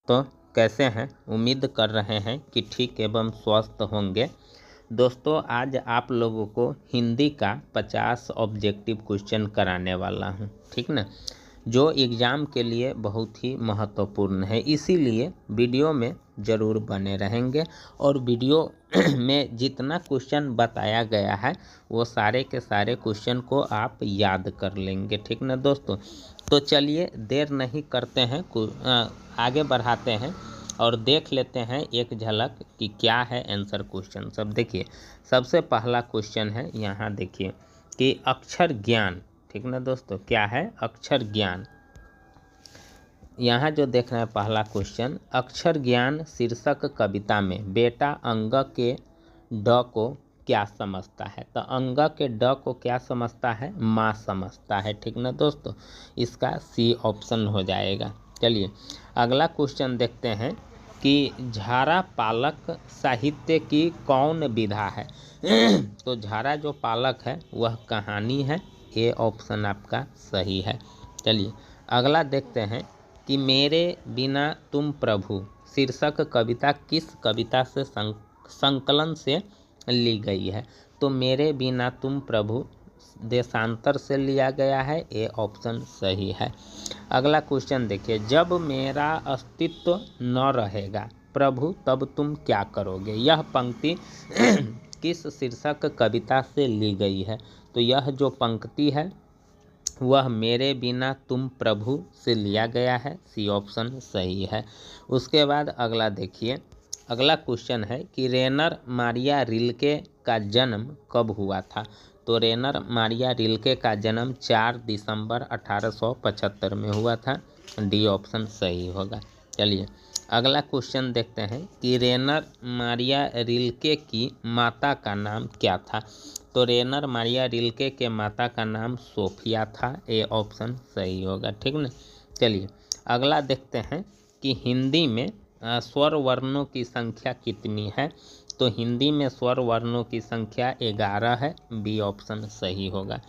तो कैसे हैं? उम्मीद कर रहे हैं कि ठीक एवं स्वस्थ होंगे। दोस्तों, आज आप लोगों को हिंदी का 50 ऑब्जेक्टिव क्वेश्चन कराने वाला हूं, ठीक ना, जो एग्ज़ाम के लिए बहुत ही महत्वपूर्ण है। इसीलिए वीडियो में ज़रूर बने रहेंगे और वीडियो में जितना क्वेश्चन बताया गया है वो सारे के सारे क्वेश्चन को आप याद कर लेंगे, ठीक ना दोस्तों। तो चलिए देर नहीं करते हैं, आगे बढ़ाते हैं और देख लेते हैं एक झलक कि क्या है आंसर क्वेश्चन सब। देखिए, सबसे पहला क्वेश्चन है, यहाँ देखिए कि अक्षर ज्ञान, ठीक ना दोस्तों, क्या है? अक्षर ज्ञान। यहाँ जो देख रहे हैं पहला क्वेश्चन, अक्षर ज्ञान शीर्षक कविता में बेटा अंग के ड को क्या समझता है? तो अंग के ड को क्या समझता है? माँ समझता है, ठीक ना दोस्तों। इसका सी ऑप्शन हो जाएगा। चलिए अगला क्वेश्चन देखते हैं कि झारा पालक साहित्य की कौन विधा है? तो झारा जो पालक है वह कहानी है, ये ऑप्शन आपका सही है। चलिए अगला देखते हैं कि मेरे बिना तुम प्रभु शीर्षक कविता किस कविता से संकलन से ली गई है? तो मेरे बिना तुम प्रभु देशांतर से लिया गया है, ये ऑप्शन सही है। अगला क्वेश्चन देखिए, जब मेरा अस्तित्व न रहेगा प्रभु तब तुम क्या करोगे? यह पंक्ति किस शीर्षक कविता से ली गई है? तो यह जो पंक्ति है वह मेरे बिना तुम प्रभु से लिया गया है, सी ऑप्शन सही है। उसके बाद अगला देखिए, अगला क्वेश्चन है कि रेनर मारिया रिल्के का जन्म कब हुआ था? तो रेनर मारिया रिल्के का जन्म 4 दिसंबर 1875 में हुआ था, डी ऑप्शन सही होगा। चलिए अगला क्वेश्चन देखते हैं कि रेनर मारिया रिल्के की माता का नाम क्या था? तो रेनर मारिया रिल्के के माता का नाम सोफिया था, ये ऑप्शन सही होगा, ठीक ना। चलिए अगला देखते हैं कि हिंदी में स्वर वर्णों की संख्या कितनी है? तो हिंदी में स्वर वर्णों की संख्या 11 है, बी ऑप्शन सही होगा।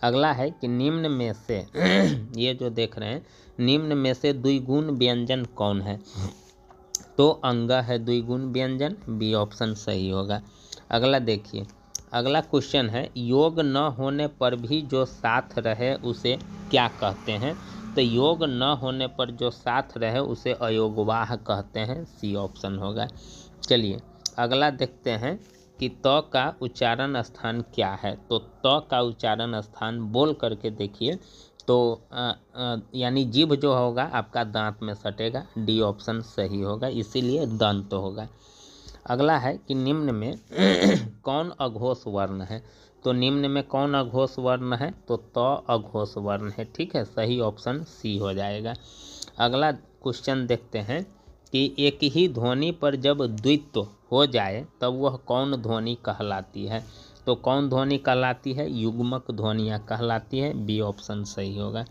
अगला है कि निम्न में से ये जो देख रहे हैं, निम्न में से द्विगुण व्यंजन कौन है? तो अंग है द्विगुण व्यंजन, बी ऑप्शन सही होगा। अगला देखिए, अगला क्वेश्चन है, योग न होने पर भी जो साथ रहे उसे क्या कहते हैं? तो योग न होने पर जो साथ रहे उसे अयोगवाह कहते हैं, सी ऑप्शन होगा। चलिए अगला देखते हैं कि त का उच्चारण स्थान क्या है? तो त का उच्चारण स्थान बोल करके देखिए, तो यानी जीभ जो होगा आपका दांत में सटेगा, डी ऑप्शन सही होगा, इसीलिए दंत होगा। अगला है कि निम्न में कौन अघोष वर्ण है? तो निम्न में कौन अघोष वर्ण है? तो त अघोष वर्ण है, ठीक है, सही ऑप्शन सी हो जाएगा। अगला क्वेश्चन देखते हैं कि एक ही ध्वनि पर जब द्वित्व हो जाए तब वह कौन ध्वनि कहलाती है? तो कौन ध्वनि कहलाती है? युग्मक ध्वनियाँ कहलाती है, बी ऑप्शन सही होगा।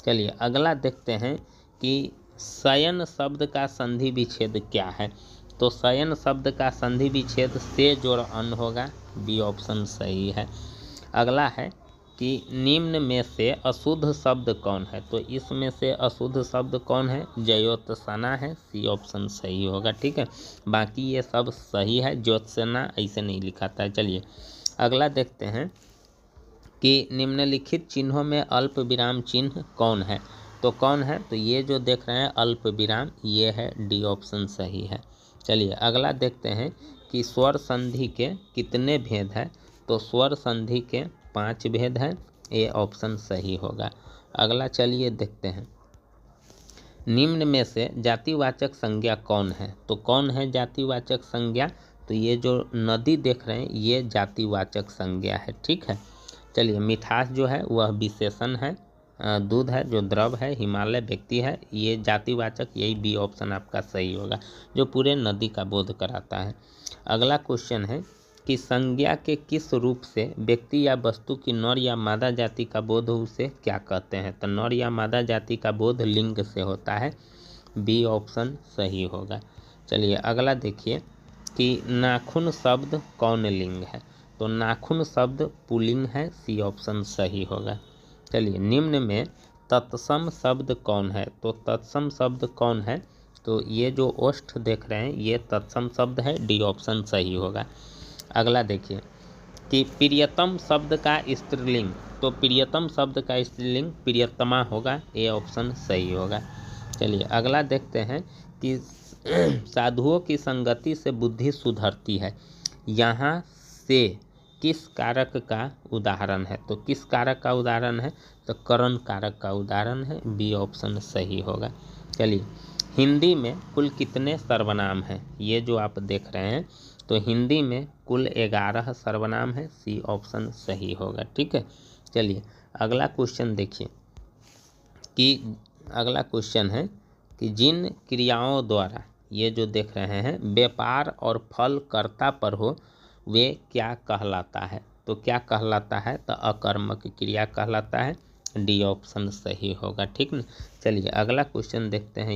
चलिए अगला देखते हैं कि शयन शब्द का संधि विच्छेद क्या है? तो शयन शब्द का संधि विच्छेद से जोड़ अन होगा, बी ऑप्शन सही है। अगला है कि निम्न में से अशुद्ध शब्द कौन है? तो इसमें से अशुद्ध शब्द कौन है? ज्योत्सना है, सी ऑप्शन सही होगा, ठीक है। बाकी ये सब सही है, ज्योत्सना ऐसे नहीं लिखा था। चलिए अगला देखते हैं कि निम्नलिखित चिन्हों में अल्प विराम चिन्ह कौन है? तो कौन है? तो ये जो देख रहे हैं अल्प विराम, ये है, डी ऑप्शन सही है। चलिए अगला देखते हैं कि स्वर संधि के कितने भेद हैं? तो स्वर संधि के 5 भेद हैं, ये ऑप्शन सही होगा। अगला चलिए देखते हैं, निम्न में से जातिवाचक संज्ञा कौन है? तो कौन है जातिवाचक संज्ञा? तो ये जो नदी देख रहे हैं ये जातिवाचक संज्ञा है, ठीक है। चलिए मिठास जो है वह विशेषण है, दूध है जो द्रव है, हिमालय व्यक्ति है, ये जातिवाचक, यही बी ऑप्शन आपका सही होगा, जो पूरे नदी का बोध कराता है। अगला क्वेश्चन है कि संज्ञा के किस रूप से व्यक्ति या वस्तु की नर या मादा जाति का बोध उसे क्या कहते हैं? तो नर या मादा जाति का बोध लिंग से होता है, बी ऑप्शन सही होगा। चलिए अगला देखिए कि नाखून शब्द कौन लिंग है? तो नाखून शब्द पुल्लिंग है, सी ऑप्शन सही होगा। चलिए निम्न में तत्सम शब्द कौन है? तो तत्सम शब्द कौन है? तो ये जो ओष्ठ देख रहे हैं ये तत्सम शब्द है, डी ऑप्शन सही होगा। अगला देखिए कि प्रियतम शब्द का स्त्रीलिंग, तो प्रियतम शब्द का स्त्रीलिंग प्रियतमा होगा, ए ऑप्शन सही होगा। चलिए अगला देखते हैं कि साधुओं की संगति से बुद्धि सुधरती है, यहाँ से किस कारक का उदाहरण है? तो किस कारक का उदाहरण है? तो करण कारक का उदाहरण है, बी ऑप्शन सही होगा। चलिए हिंदी में कुल कितने सर्वनाम हैं? ये जो आप देख रहे हैं तो हिंदी में कुल 11 सर्वनाम है, सी ऑप्शन सही होगा। ठीक है, चलिए अगला क्वेश्चन देखिए कि अगला क्वेश्चन है कि जिन क्रियाओं द्वारा, ये जो देख रहे हैं, व्यापार और फल कर्ता पर हो वे क्या कहलाता है? तो क्या कहलाता है? तो अकर्मक क्रिया कहलाता है, डी ऑप्शन सही होगा। ठीक ना, चलिए अगला क्वेश्चन देखते हैं।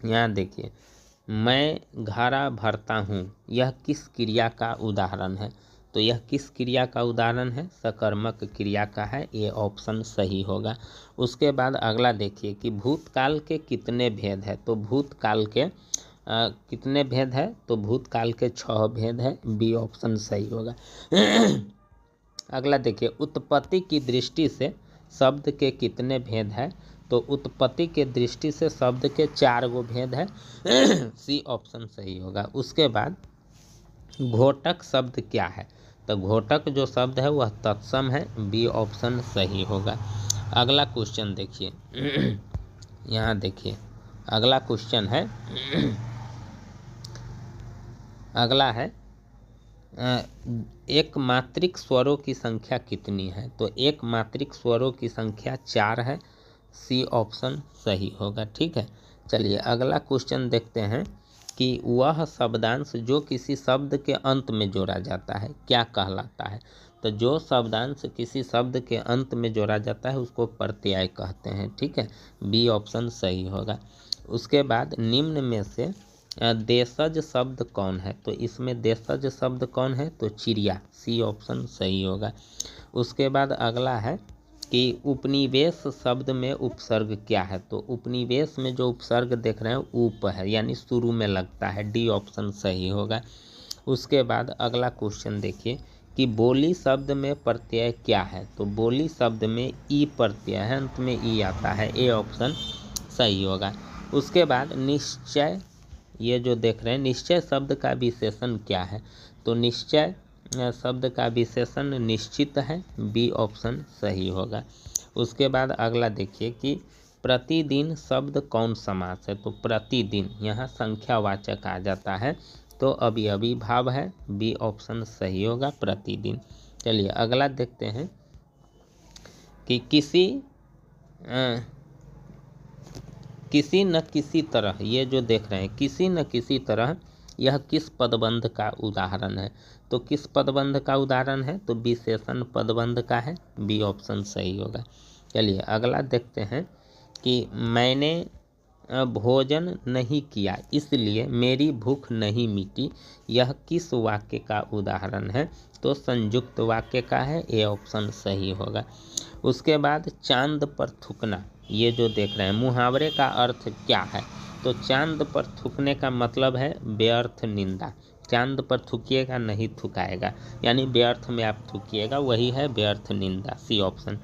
यहाँ देखिए, मैं घड़ा भरता हूँ, यह किस क्रिया का उदाहरण है? तो यह किस क्रिया का उदाहरण है? सकर्मक क्रिया का है, ये ऑप्शन सही होगा। उसके बाद अगला देखिए कि भूतकाल के कितने भेद है? तो भूतकाल के कितने भेद है? तो भूतकाल के 6 भेद है, बी ऑप्शन सही होगा। अगला देखिए, उत्पत्ति की दृष्टि से शब्द के कितने भेद है? तो उत्पत्ति के दृष्टि से शब्द के 4 गो भेद है, सी ऑप्शन सही होगा। उसके बाद घोटक शब्द क्या है? तो घोटक जो शब्द है वह तत्सम है, बी ऑप्शन सही होगा। अगला क्वेश्चन देखिए, यहाँ देखिए अगला क्वेश्चन है, अगला है एक मात्रिक स्वरों की संख्या कितनी है? तो एक मात्रिक स्वरों की संख्या 4 है, सी ऑप्शन सही होगा। ठीक है, चलिए अगला क्वेश्चन देखते हैं कि वह शब्दांश जो किसी शब्द के अंत में जोड़ा जाता है क्या कहलाता है? तो जो शब्दांश किसी शब्द के अंत में जोड़ा जाता है उसको प्रत्यय कहते हैं। ठीक है, बी ऑप्शन सही होगा। उसके बाद निम्न में से देशज शब्द कौन है? तो इसमें देशज शब्द कौन है? तो चिड़िया, सी ऑप्शन सही होगा। उसके बाद अगला है कि उपनिवेश शब्द में उपसर्ग क्या है? तो उपनिवेश में जो उपसर्ग देख रहे हैं उप है, यानी शुरू में लगता है, डी ऑप्शन सही होगा। उसके बाद अगला क्वेश्चन देखिए कि बोली शब्द में प्रत्यय क्या है? तो बोली शब्द में ई प्रत्यय है, अंत में ई आता है, ए ऑप्शन सही होगा। उसके बाद निश्चय, ये जो देख रहे हैं, निश्चय शब्द का विशेषण क्या है? तो निश्चय शब्द का विशेषण निश्चित है, बी ऑप्शन सही होगा। उसके बाद अगला देखिए कि प्रतिदिन शब्द कौन समास है? तो प्रतिदिन यहाँ संख्यावाचक आ जाता है, तो अभी भाव है, बी ऑप्शन सही होगा, प्रतिदिन। चलिए अगला देखते हैं कि किसी न किसी तरह, ये जो देख रहे हैं किसी न किसी तरह, यह किस पदबंध का उदाहरण है? तो किस पदबंध का उदाहरण है? तो विशेषण पदबंध का है, बी ऑप्शन सही होगा। चलिए अगला देखते हैं कि मैंने भोजन नहीं किया इसलिए मेरी भूख नहीं मिटी, यह किस वाक्य का उदाहरण है? तो संयुक्त वाक्य का है, ए ऑप्शन सही होगा। उसके बाद चांद पर थूकना, ये जो देख रहे हैं, मुहावरे का अर्थ क्या है? तो चांद पर थूकने का मतलब है व्यर्थ निंदा, चांद पर थूकिएगा नहीं थुकाएगा, यानी व्यर्थ में आप थूकिएगा, वही है व्यर्थ निंदा, सी ऑप्शन।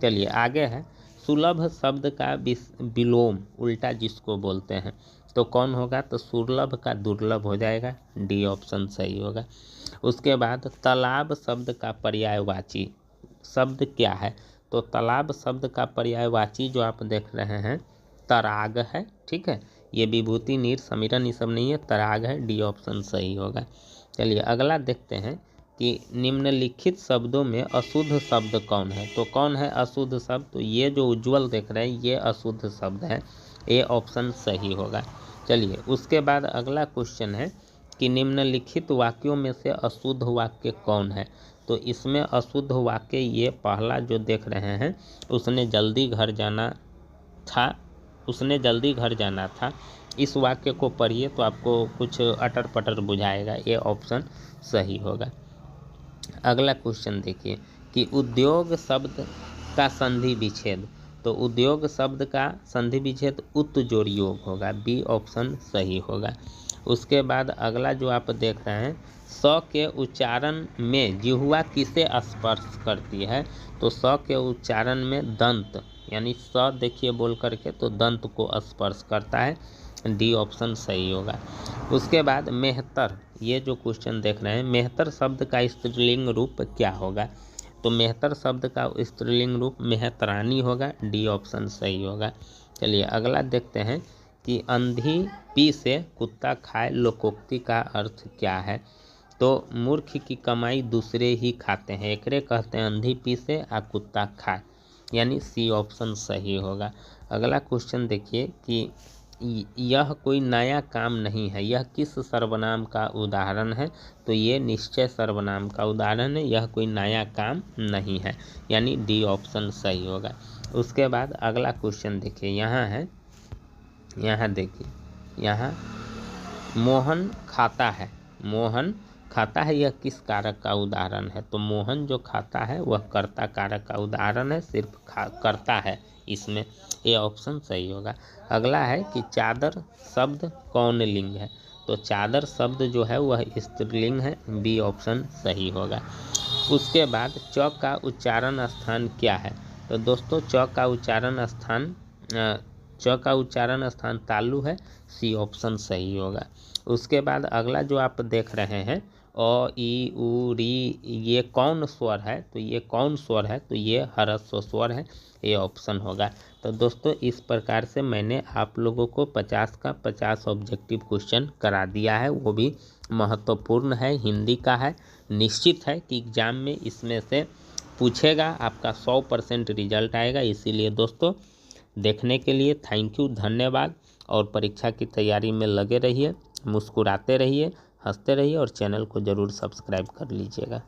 चलिए आगे है सुलभ शब्द का विलोम उल्टा जिसको बोलते हैं तो कौन होगा? तो सुलभ का दुर्लभ हो जाएगा, डी ऑप्शन सही होगा। उसके बाद तालाब शब्द का पर्यायवाची शब्द क्या है? तो तालाब शब्द का पर्यायवाची जो आप देख रहे हैं तराग है। ठीक है, ये विभूति नीर समीरण ये सब नहीं है, तराग है, डी ऑप्शन सही होगा। चलिए अगला देखते हैं कि निम्नलिखित शब्दों में अशुद्ध शब्द कौन है? तो कौन है अशुद्ध शब्द? तो ये जो उज्ज्वल देख रहे हैं ये अशुद्ध शब्द है, ए ऑप्शन सही होगा। चलिए उसके बाद अगला क्वेश्चन है कि निम्नलिखित वाक्यों में से अशुद्ध वाक्य कौन है? तो इसमें अशुद्ध वाक्य ये पहला जो देख रहे हैं, उसने जल्दी घर जाना था, इस वाक्य को पढ़िए तो आपको कुछ अटर पटर बुझाएगा, ये ऑप्शन सही होगा। अगला क्वेश्चन देखिए कि उद्योग शब्द का संधि विच्छेद, तो उद्योग शब्द का संधि विच्छेद उत जोड़ योग होगा, बी ऑप्शन सही होगा। उसके बाद अगला जो आप देख रहे हैं, स के उच्चारण में जिह्वा किसे स्पर्श करती है? तो स के उच्चारण में दंत, यानी स देखिए बोल करके तो दंत को स्पर्श करता है, डी ऑप्शन सही होगा। उसके बाद मेहतर, ये जो क्वेश्चन देख रहे हैं, मेहतर शब्द का स्त्रीलिंग रूप क्या होगा? तो मेहतर शब्द का स्त्रीलिंग रूप मेहतरानी होगा, डी ऑप्शन सही होगा। चलिए अगला देखते हैं कि अंधी पी से कुत्ता खाए लोकोक्ति का अर्थ क्या है? तो मूर्ख की कमाई दूसरे ही खाते हैं, एकरे कहते हैं अंधी पी से आ कुत्ता खाए, यानी सी ऑप्शन सही होगा। अगला क्वेश्चन देखिए कि यह कोई नया काम नहीं है, यह किस सर्वनाम का उदाहरण है? तो ये निश्चय सर्वनाम का उदाहरण है, यह कोई नया काम नहीं है, यानी डी ऑप्शन सही होगा। उसके बाद अगला क्वेश्चन देखिए, यहाँ है, यहाँ देखिए, यहाँ मोहन खाता है, मोहन खाता है, यह किस कारक का उदाहरण है? तो मोहन जो खाता है वह कर्ता कारक का उदाहरण है, सिर्फ करता है इसमें, ए ऑप्शन सही होगा। अगला है कि चादर शब्द कौन लिंग है? तो चादर शब्द जो है वह स्त्रीलिंग है, बी ऑप्शन सही होगा। उसके बाद च का उच्चारण स्थान क्या है? तो दोस्तों च का उच्चारण स्थान तालु है, सी ऑप्शन सही होगा। उसके बाद अगला जो आप देख रहे हैं, अ ई उ री, ये कौन स्वर है? तो ये कौन स्वर है? तो ये ह्रस्व स्वर है, ये ऑप्शन होगा। तो दोस्तों इस प्रकार से मैंने आप लोगों को 50 का 50 ऑब्जेक्टिव क्वेश्चन करा दिया है, वो भी महत्वपूर्ण है, हिंदी का है, निश्चित है कि एग्जाम में इसमें से पूछेगा, आपका 100% रिजल्ट आएगा। इसीलिए दोस्तों देखने के लिए थैंक यू, धन्यवाद। और परीक्षा की तैयारी में लगे रहिए, मुस्कुराते रहिए, हंसते रहिए और चैनल को ज़रूर सब्सक्राइब कर लीजिएगा।